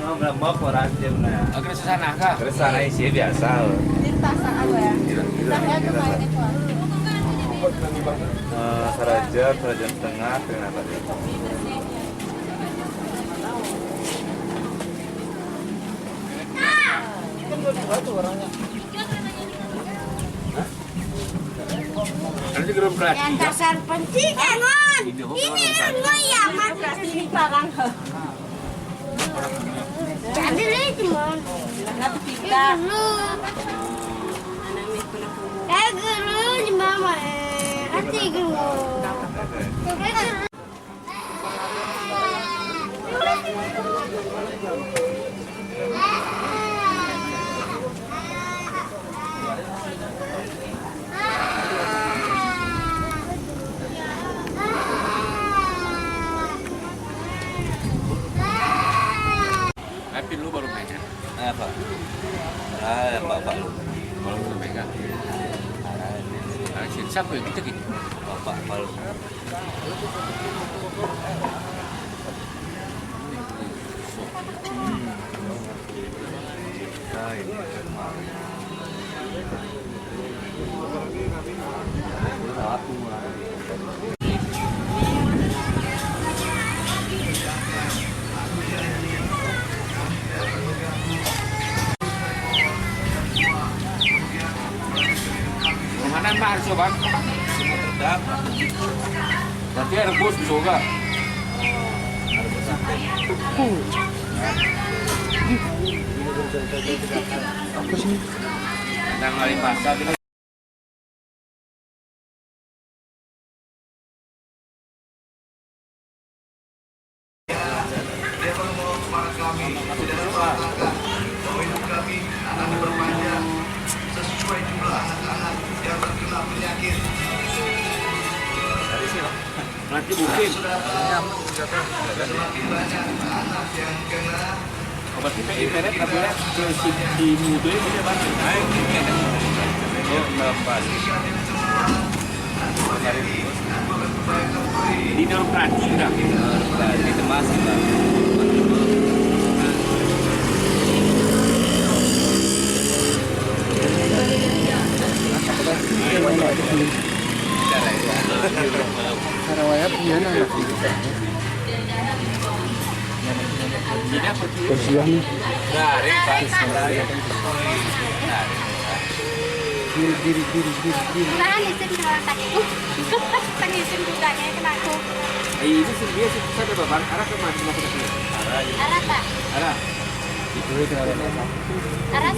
Berembok orang jam nah. Ke sana kah? Ke sana isi biasa. Lintasan apa ya? Saya kemarin itu. Saraja setengah kenapa dia? Kan dua tuh orangnya. Nanti gerung kelas. Yang dasar penting engon. Ini engon ya mati Ini barang. jadi cuma Nanti kita. guru di mama nanti guru Tapi lu baru megang. Apa? Bapak lu. Baru megang. Siapa yang kita gitu? Bapak malu. Kemanan Pak harus Bang. Berarti ada bos juga. Apa sih? Tentang kali pasar ini. Nanti mungkin obat kita internet katanya ke di mutu ini dia bantu naik di dalam perancing dah Itu masih lah. Sarawaya punya anak. ini apa sih Persiapan Dari Pak. diri. tahan isin kalau takku pengisin juga kayak kena aku ini sih dia sih saya ada bang arah ke mana ke sini arah tak arah itu ada arah